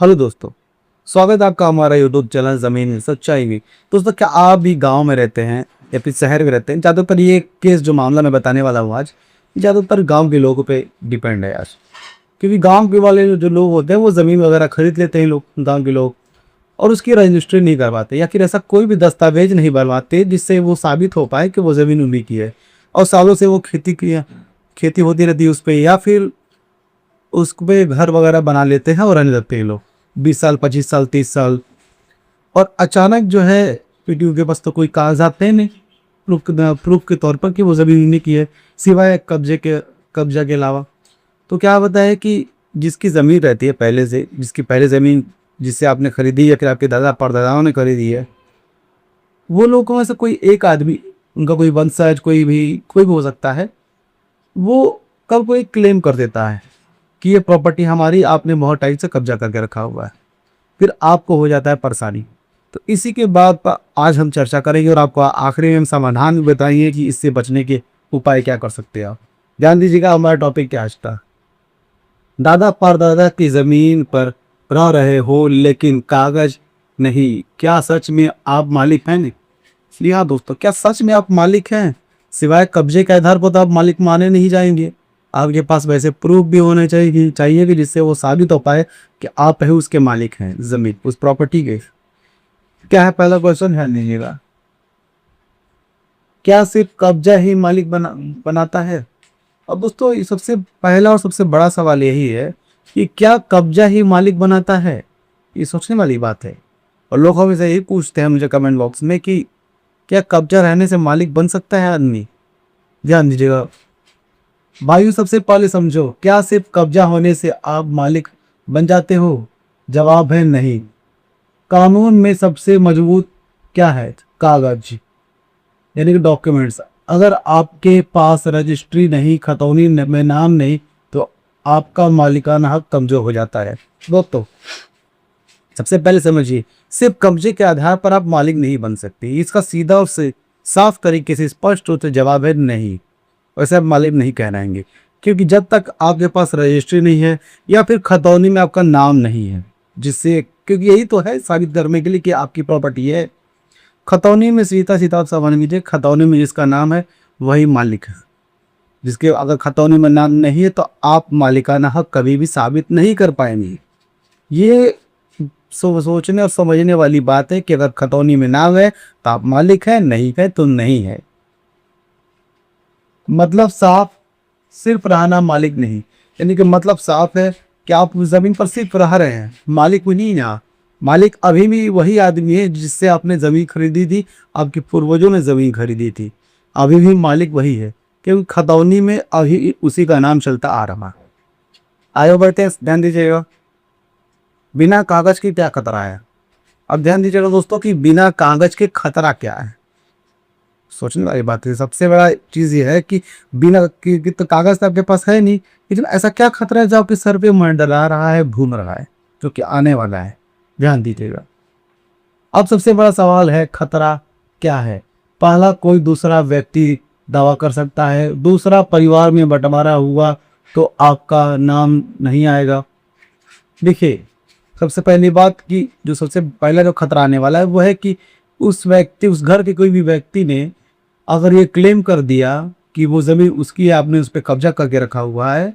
Hello दोस्तों, स्वागत है आपका हमारा यूट्यूब चैनल ज़मीन है सच्चाई में। दोस्तों, क्या आप भी गांव में रहते हैं या फिर शहर में रहते हैं? ज़्यादातर ये केस जो मामला मैं बताने वाला हूँ आज, ज़्यादातर गांव के लोगों पे डिपेंड है आज। क्योंकि गांव के वाले जो लोग होते हैं वो ज़मीन वगैरह खरीद लेते हैं, लोग गाँव के लोग, और उसकी रजिस्ट्री नहीं करवाते या फिर ऐसा कोई भी दस्तावेज नहीं बनवाते जिससे वो साबित हो पाए कि वो ज़मीन उन्हीं की है। और सालों से वो खेती होती रहती है उस पर, या फिर उस पे घर वगैरह बना लेते हैं और रहने लगते हैं लोग 20 साल, 25 साल, 30 साल। और अचानक जो है पीटीयू के पास तो कोई कागजात है नहीं प्रूफ के तौर पर कि वो ज़मीन उन्हीं की है, सिवाय कब्जा के अलावा। तो क्या होता है कि जिसकी ज़मीन रहती है पहले से, जिसकी पहले ज़मीन जिससे आपने खरीदी या फिर आपके दादा परदादाओं ने खरीदी है, वो लोगों में से कोई एक आदमी, उनका कोई वंशज, कोई भी हो सकता है, वो कब कोई क्लेम कर देता है कि ये प्रॉपर्टी हमारी, आपने बहुत टाइम से कब्जा करके रखा हुआ है। फिर आपको हो जाता है परेशानी। तो इसी के बाद आज हम चर्चा करेंगे और आपको आखिरी में हम समाधान भी बताएंगे कि इससे बचने के उपाय क्या कर सकते हैं आप। ध्यान दीजिएगा, हमारा टॉपिक क्या आज का। दादा परदादा की जमीन पर रह रहे हो लेकिन कागज नहीं, क्या सच में आप मालिक हैं? नहीं। जी हाँ दोस्तों, क्या सच में आप मालिक हैं? सिवाय कब्जे के आधार पर तो आप मालिक माने नहीं जाएंगे। आपके पास वैसे प्रूफ भी होने चाहिए कि जिससे वो साबित हो पाए कि आप ही उसके मालिक हैं, जमीन उस प्रॉपर्टी के। क्या है पहला क्वेश्चन, ध्यान दीजिएगा। क्या सिर्फ कब्जा ही मालिक बनाता है? अब दोस्तों, ये सबसे पहला और सबसे बड़ा सवाल यही है कि क्या कब्जा ही मालिक बनाता है? ये सोचने वाली बात है। और लोग हमेशा यही पूछते हैं मुझे कमेंट बॉक्स में कि क्या कब्जा रहने से मालिक बन सकता है आदमी? ध्यान दीजिएगा भाइयों, सबसे पहले समझो, क्या सिर्फ कब्जा होने से आप मालिक बन जाते हो? जवाब है नहीं। कानून में सबसे मजबूत क्या है? कागज, यानी कि डॉक्यूमेंट्स। अगर आपके पास रजिस्ट्री नहीं, खतौनी में नाम नहीं, तो आपका मालिकाना हक कमजोर हो जाता है। दोस्तों, सबसे पहले समझिए, सिर्फ कब्जे के आधार पर आप मालिक नहीं बन सकते। इसका सीधा और साफ तरीके से स्पष्ट रूप से जवाब है नहीं। वैसे आप मालिक नहीं कहलाएंगे, क्योंकि जब तक आपके पास रजिस्ट्री नहीं है या फिर खतौनी में आपका नाम नहीं है, जिससे, क्योंकि यही तो है साबित करने के लिए कि आपकी प्रॉपर्टी है। खतौनी में सीधा सीधा आप समझ लीजिए, खतौनी में जिसका नाम है वही मालिक है। जिसके अगर खतौनी में नाम नहीं है तो आप मालिकाना हक कभी भी साबित नहीं कर पाएंगे। ये सोचने और समझने वाली बात है कि अगर खतौनी में नाम है तो आप मालिक हैं, नहीं है तो नहीं है। मतलब साफ, सिर्फ रहना मालिक नहीं। यानी कि मतलब साफ है कि आप उस जमीन पर सिर्फ रह रहे हैं, मालिक नहीं ना। मालिक अभी भी वही आदमी है जिससे आपने जमीन खरीदी थी, आपके पूर्वजों ने जमीन खरीदी थी। अभी भी मालिक वही है, क्योंकि खतौनी में अभी उसी का नाम चलता आ रहा है। आगे बढ़ते हैं, ध्यान दीजिएगा। बिना कागज की क्या खतरा है? अब ध्यान दीजिएगा दोस्तों कि बिना कागज के खतरा क्या है। सोचने वाली बात है। सबसे बड़ा चीज ये है कि बिना कि तो कागज तो आपके पास है नहीं, लेकिन ऐसा क्या खतरा है जो आपके सर पे मंडरा रहा है, घूम रहा है, जो कि आने वाला है? ध्यान दीजिएगा। अब सबसे बड़ा सवाल है, खतरा क्या है? पहला, कोई दूसरा व्यक्ति दावा कर सकता है। दूसरा, परिवार में बंटवारा हुआ तो आपका नाम नहीं आएगा। देखिए, सबसे पहली बात कि जो सबसे पहला जो खतरा आने वाला है वो है कि उस घर के कोई भी व्यक्ति ने अगर ये क्लेम कर दिया कि वो जमीन उसकी है, आपने उस पर कब्जा करके रखा हुआ है,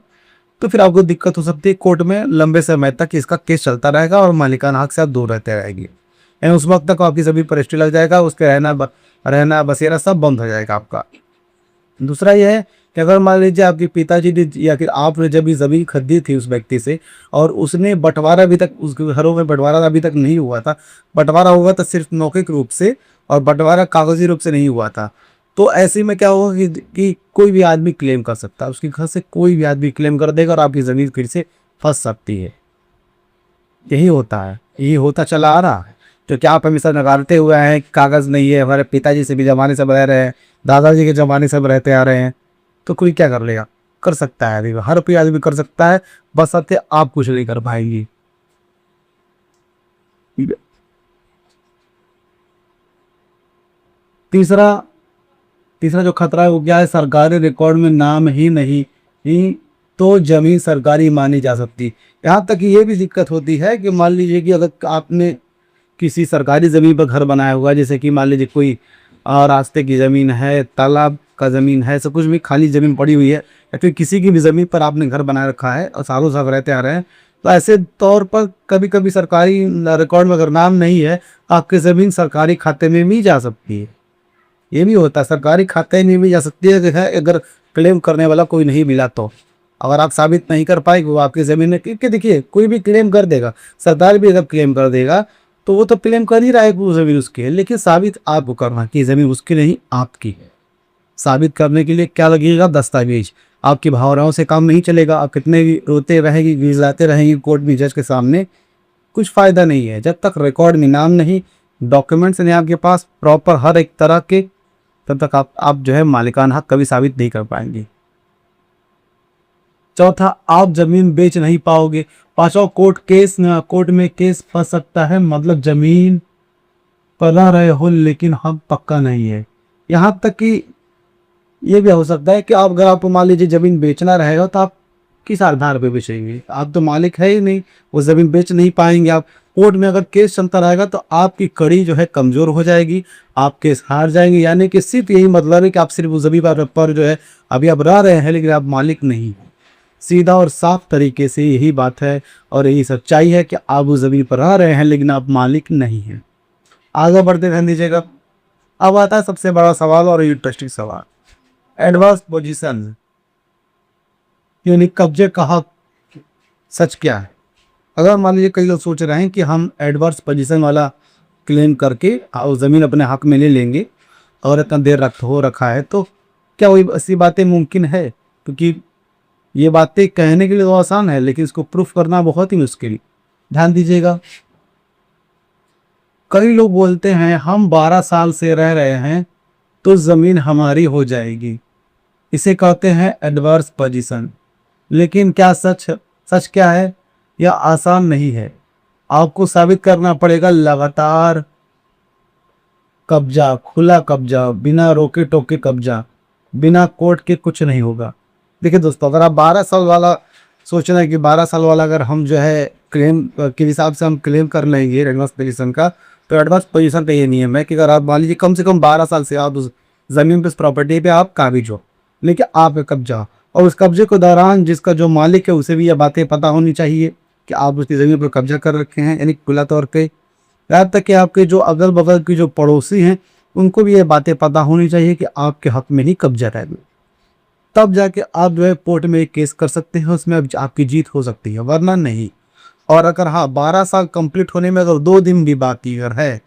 तो फिर आपको दिक्कत हो सकती है। कोर्ट में लंबे समय तक इसका केस चलता रहेगा और मालिकाना हक से आप दूर रहते रहेंगे। यानी उस वक्त तक आपकी जमीन पर रजिस्ट्री लग जाएगा, उसके रहना बसेरा सब बंद हो जाएगा आपका। दूसरा यह है कि अगर मान लीजिए आपके पिताजी ने या फिर आपने जब ये ज़मीन खरीदी थी उस व्यक्ति से, और उसने बंटवारा अभी तक, उस घरों में बंटवारा अभी तक नहीं हुआ था, बंटवारा हुआ था सिर्फ मौखिक रूप से और बंटवारा कागजी रूप से नहीं हुआ था, तो ऐसे में क्या होगा कि कोई भी आदमी क्लेम कर सकता है, उसके घर से कोई भी आदमी क्लेम कर देगा और आपकी ज़मीन फिर से फंस सकती है। यही होता है, यही होता चला आ रहा है। तो क्या आप हमेशा नकारते हुए हैं, कागज नहीं है, हमारे पिताजी से भी जमाने से रह रहे हैं, दादाजी के जमाने से रहते आ रहे हैं, तो कोई क्या कर लेगा? कर सकता है आदमी, हर कोई आदमी कर सकता है, बशर्ते आप कुछ नहीं कर पाएंगी। तीसरा तीसरा जो खतरा है वो क्या है? सरकारी रिकॉर्ड में नाम ही नहीं, तो जमीन सरकारी मानी जा सकती है। यहाँ तक कि ये भी दिक्कत होती है कि मान लीजिए कि अगर आपने किसी सरकारी ज़मीन पर घर बनाया हुआ है, जैसे कि मान लीजिए कोई रास्ते की ज़मीन है, तालाब का ज़मीन है, सब कुछ भी खाली ज़मीन पड़ी हुई है, या फिर किसी की भी ज़मीन पर आपने घर बना रखा है और सालों साल रहते आ रहे हैं, तो ऐसे तौर पर कभी कभी सरकारी रिकॉर्ड में अगर नाम नहीं है, आपकी ज़मीन सरकारी खाते में भी जा सकती है। ये भी होता है, सरकारी खाते में भी जा सकती है अगर क्लेम करने वाला कोई नहीं मिला तो। अगर आप साबित नहीं कर पाए कि वो आपकी ज़मीन में, क्योंकि देखिए कोई भी क्लेम कर देगा, सरकार भी अगर क्लेम कर देगा तो वो तो क्लेम कर ही रहा है कि वो ज़मीन उसकी है, लेकिन साबित आपको करना कि ज़मीन उसकी नहीं आपकी है। साबित करने के लिए क्या लगेगा? दस्तावेज। आपकी भावनाओं से काम नहीं चलेगा। आप कितने भी रोते रहेंगे, गिड़गिड़ाते रहेंगे कोर्ट में, जज के सामने, कुछ फ़ायदा नहीं है। जब तक रिकॉर्ड में नाम नहीं, डॉक्यूमेंट्स नहीं आपके पास प्रॉपर हर एक तरह के, तब तक आप जो है मालिकाना हक कभी साबित नहीं कर पाएंगे। चौथा, आप जमीन बेच नहीं पाओगे। पांचवा, कोर्ट में केस फंस सकता है, मतलब जमीन पर रह रहे हो लेकिन हक पक्का नहीं है। यहाँ तक कि ये भी हो सकता है कि आप, अगर आपको मान लीजिए जमीन बेचना रहेगा, तो आप किस आधार पे बेचेंगे? आप तो मालिक है ही नहीं, वो जमीन बेच नहीं पाएंगे आप। कोर्ट में अगर केस चलता रहेगा तो आपकी कड़ी जो है कमजोर हो जाएगी, आप केस हार जाएंगे। यानी कि सिर्फ यही मतलब है कि आप सिर्फ उस जमीन पर जो है अभी आप रह रहे हैं, लेकिन आप मालिक नहीं। सीधा और साफ तरीके से यही बात है और यही सच्चाई है कि आप उस जमीन पर रह रहे हैं, लेकिन आप मालिक नहीं हैं। आगे बढ़ते रहने दीजिएगा। अब आता है सबसे बड़ा सवाल और इंटरेस्टिंग सवाल, एडवांस पोजीशन यानी कब्जे का हक सच क्या है? अगर मान लीजिए कई लोग सोच रहे हैं कि हम एडवर्स पोजीशन वाला क्लेम करके ज़मीन अपने हक में ले लेंगे और इतना देर हो रखा है, तो क्या वही ऐसी बातें मुमकिन है? क्योंकि ये बातें कहने के लिए तो आसान है, लेकिन इसको प्रूफ करना बहुत ही मुश्किल। ध्यान दीजिएगा, कई लोग बोलते हैं हम 12 साल से रह रहे हैं तो ज़मीन हमारी हो जाएगी, इसे कहते हैं एडवर्स पोजीशन। लेकिन क्या सच क्या है? यह आसान नहीं है। आपको साबित करना पड़ेगा लगातार कब्जा, खुला कब्जा, बिना रोके टोके कब्जा, बिना कोर्ट के कुछ नहीं होगा। देखिए दोस्तों, अगर आप 12 साल वाला सोच रहे हैं कि 12 साल वाला अगर हम जो है क्लेम के हिसाब से हम क्लेम कर लेंगे एडवांस पोजीशन का, तो एडवांस पोजीशन का ये नियम है कि अगर आप मान लीजिए कम से कम 12 साल से आप उस ज़मीन पे, उस प्रॉपर्टी पे आप काबिज हो, लेकिन आप कब्जा, और उस कब्जे के दौरान जिसका जो मालिक है उसे भी ये बातें पता होनी चाहिए कि आप उसकी ज़मीन पर कब्जा कर रखे हैं, यानी खुला तौर पे। यहाँ तक कि आपके जो अगल बगल की जो पड़ोसी हैं उनको भी ये बातें पता होनी चाहिए कि आपके हक में ही कब्जा है। तब जाके आप जो है कोर्ट में एक केस कर सकते हैं, उसमें अब आपकी जीत हो सकती है, वरना नहीं। और अगर हाँ 12 साल कंप्लीट होने में अगर 2 दिन भी बाकी अगर है,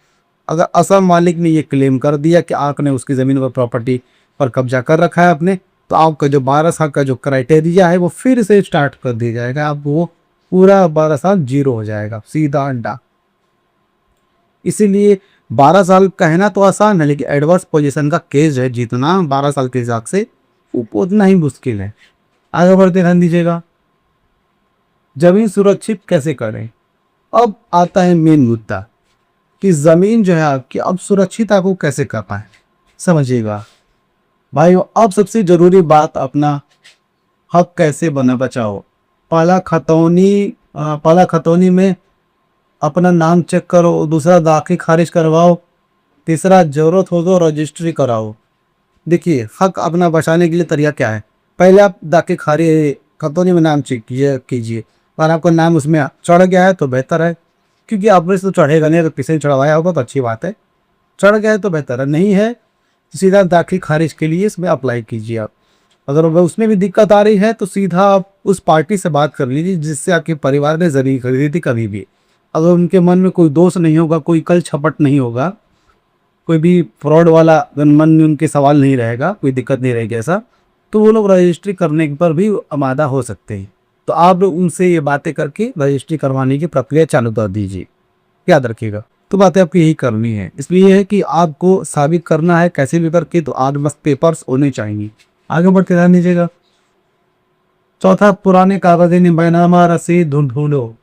अगर असल मालिक ने ये क्लेम कर दिया कि आपने उसकी ज़मीन पर, प्रॉपर्टी पर कब्जा कर रखा है आपने, तो आपका जो 12 साल का जो क्राइटेरिया है वो फिर से स्टार्ट कर दिया जाएगा। आप वो पूरा 12 साल जीरो हो जाएगा, सीधा अंडा। इसीलिए 12 साल कहना तो आसान है, लेकिन एडवर्स पोजीशन का केस है जीतना 12 साल के हिसाब से उतना ही मुश्किल है। आगे बढ़ते ध्यान दीजिएगा, जमीन सुरक्षित कैसे करें? अब आता है मेन मुद्दा कि जमीन जो है आपकी अब सुरक्षित आपको कैसे कर पाए। समझिएगा भाइयों, अब सबसे जरूरी बात, अपना हक कैसे बचाओ। पहला खतौनी में अपना नाम चेक करो, दूसरा दाखिल खारिज करवाओ, तीसरा जरूरत हो तो रजिस्ट्री कराओ। देखिए, हक अपना बचाने के लिए तरीका क्या है? पहले आप दाखिल खारिज खतौनी में नाम चेक कीजिए। अगर आपका नाम उसमें चढ़ गया है तो बेहतर है, क्योंकि आपने तो चढ़ेगा नहीं, अगर किसी ने चढ़वाया होगा तो अच्छी बात है, चढ़ गया है तो बेहतर है। नहीं है तो सीधा दाखिल खारिज के लिए इसमें अप्लाई कीजिए आप। अगर उसमें भी दिक्कत आ रही है तो सीधा आप उस पार्टी से बात कर लीजिए जिससे आपके परिवार ने ज़मीन खरीदी थी कभी भी। अगर उनके मन में कोई दोष नहीं होगा, कोई कल छपट नहीं होगा, कोई भी फ्रॉड वाला मन में उनके सवाल नहीं रहेगा, कोई दिक्कत नहीं रहेगी ऐसा, तो वो लोग रजिस्ट्री करने पर भी आमादा हो सकते हैं। तो आप लोग उनसे ये बातें करके रजिस्ट्री करवाने की प्रक्रिया चालू कर दीजिए, याद रखिएगा। तो बातें आपको यही करनी है, इसलिए है कि आपको साबित करना है कैसे भी करके, तो आज बस पेपर्स होने चाहिए। आगे बढ़ते ध्यान दीजिएगा। चौथा, पुराने कागज़ी बैनामा रसीद ढूंढो।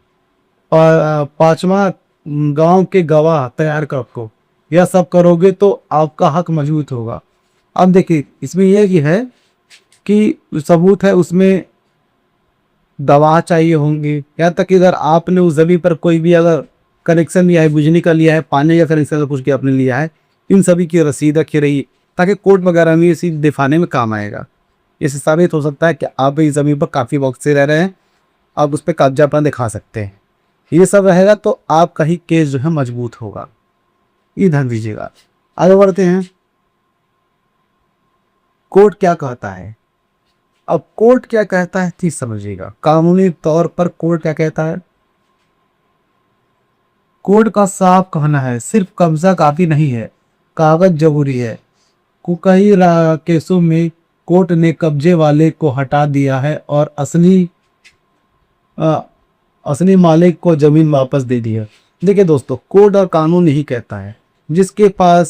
और पांचवा, गांव के गवाह तैयार कर रखो। यह सब करोगे तो आपका हक मजबूत होगा। अब देखिए, इसमें यह कि है कि सबूत है उसमें दवा चाहिए होंगी, यहाँ तक कि अगर आपने उस ज़मीन पर कोई भी अगर कनेक्शन लिया है, बिजली का लिया है, पानी का कनेक्शन का कुछ भी आपने लिया है, इन सभी की रसीद रखी रही, ताकि कोर्ट वगैरह में इसी दिखाने में काम आएगा। इससे साबित हो सकता है कि आप इस ज़मीन पर काफ़ी वक्त से रह रहे हैं, आप उस पर कब्जा अपना दिखा सकते हैं। ये सब रहेगा तो आपका ही केस जो है मजबूत होगा। ये ध्यान दीजिएगा। आगे बढ़ते हैं। कोर्ट क्या कहता है? अब कोर्ट क्या कहता है चीज समझिएगा। कानूनी तौर पर कोर्ट क्या कहता है? कोर्ट का साफ कहना है सिर्फ कब्जा काफी नहीं है, कागज जरूरी है। कई केसों में कोर्ट ने कब्जे वाले को हटा दिया है और अ, असली मालिक को जमीन वापस दे दी है। देखिए दोस्तों, कोर्ट और कानून यही कहता है जिसके पास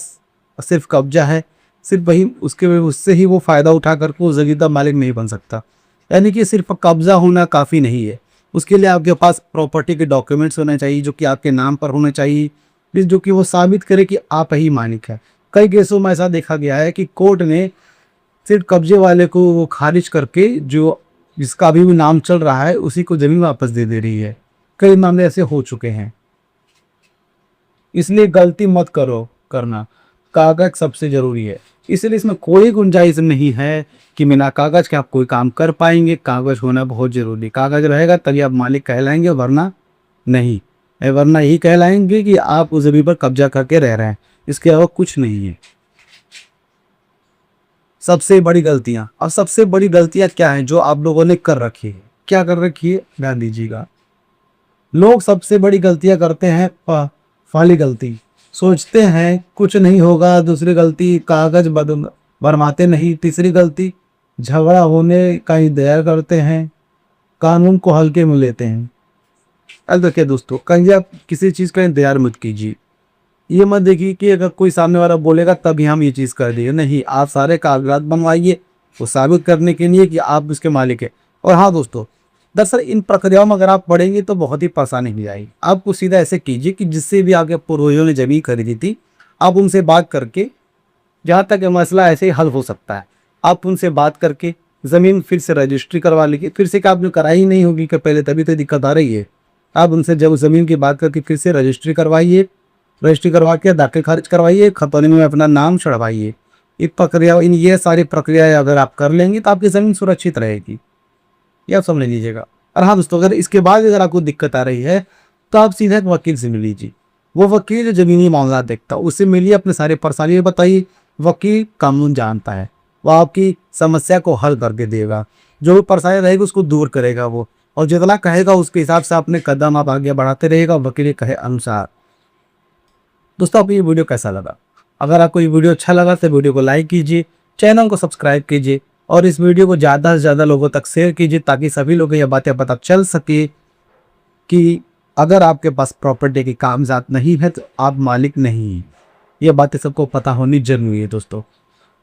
सिर्फ कब्जा है, सिर्फ वही उससे ही वो फायदा उठा करके वो जगीरदार मालिक नहीं बन सकता। यानी कि सिर्फ कब्जा होना काफ़ी नहीं है, उसके लिए आपके पास प्रॉपर्टी के डॉक्यूमेंट्स होने चाहिए जो कि आपके नाम पर होने चाहिए, जो कि वो साबित करे कि आप ही मालिक है। कई केसों में ऐसा देखा गया है कि कोर्ट ने सिर्फ कब्जे वाले को वो खारिज करके जो जिसका अभी भी नाम चल रहा है उसी को जमीन वापस दे रही है। कई मामले ऐसे हो चुके हैं। इसलिए गलती मत करना, कागज सबसे जरूरी है। इसलिए इसमें कोई गुंजाइश नहीं है कि बिना कागज के आप कोई काम कर पाएंगे। कागज होना बहुत जरूरी, कागज रहेगा तभी आप मालिक कहलाएंगे, वरना नहीं। वरना यही कहलाएंगे कि आप उस जमीन पर कब्जा करके रह रहे हैं, इसके अलावा कुछ नहीं है। सबसे बड़ी गलतियां, और सबसे बड़ी गलतियां क्या है जो आप लोगों ने कर रखी है? क्या कर रखी है ध्यान दीजिएगा। लोग सबसे बड़ी गलतियां करते हैं। पहली गलती, सोचते हैं कुछ नहीं होगा। दूसरी गलती, कागज भरमाते नहीं। तीसरी गलती, झगड़ा होने का इंतजार करते हैं, कानून को हल्के में लेते हैं। अब देखिए दोस्तों, कहीं आप किसी चीज़ का इंतजार मत कीजिए। ये मत देखिए कि अगर कोई सामने वाला बोलेगा तभी हम ये चीज़ कर देंगे। नहीं, आप सारे कागजात बनवाइए वो साबित करने के लिए कि आप उसके मालिक हैं। और हाँ दोस्तों, दरअसल इन प्रक्रियाओं में अगर आप पढ़ेंगे तो बहुत ही परेशानी हो जाएगी। आपको सीधा ऐसे कीजिए कि जिससे भी आपके पूर्वजों ने जमीन खरीदी थी, आप उनसे बात करके, जहाँ तक ये मसला ऐसे ही हल हो सकता है, आप उनसे बात करके ज़मीन फिर से रजिस्ट्री करवा लीजिए। फिर से क्या आपने कराई ही नहीं होगी कि पहले, तभी तो दिक्कत आ रही है। आप उनसे जब ज़मीन की बात करके फिर से रजिस्ट्री करवाइए, रजिस्ट्री करवा के दाखिल खारिज करवाइए, खतौनी में अपना नाम चढ़वाइए। ये सारी प्रक्रिया अगर आप कर लेंगे तो आपकी ज़मीन सुरक्षित रहेगी। ये आप समझ लीजिएगा। और हाँ दोस्तों, अगर इसके बाद अगर आपको दिक्कत आ रही है तो आप सीधे एक वकील से मिल लीजिए। वो वकील जो ज़मीनी मामला देखता है उससे मिलिए, अपने सारे परेशानी बताइए। वकील कानून जानता है, वो आपकी समस्या को हल करके देगा। जो भी परेशानी रहेगी उसको दूर करेगा वो, और जितना कहेगा उसके हिसाब से अपने कदम आप आगे बढ़ाते रहेगा वकील के कहे अनुसार। दोस्तों, आपको ये वीडियो कैसा लगा? अगर आपको ये वीडियो अच्छा लगा तो वीडियो को लाइक कीजिए, चैनल को सब्सक्राइब कीजिए और इस वीडियो को ज़्यादा से ज़्यादा लोगों तक शेयर कीजिए, ताकि सभी लोगों को यह बातें पता चल सके कि अगर आपके पास प्रॉपर्टी की कागजात नहीं है तो आप मालिक नहीं हैं। ये बातें सबको पता होनी जरूरी है दोस्तों।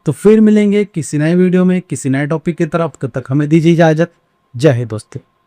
तो फिर मिलेंगे किसी नए वीडियो में किसी नए टॉपिक की तरफ। तब तक हमें दीजिए इजाज़त। जय हिंद दोस्तों।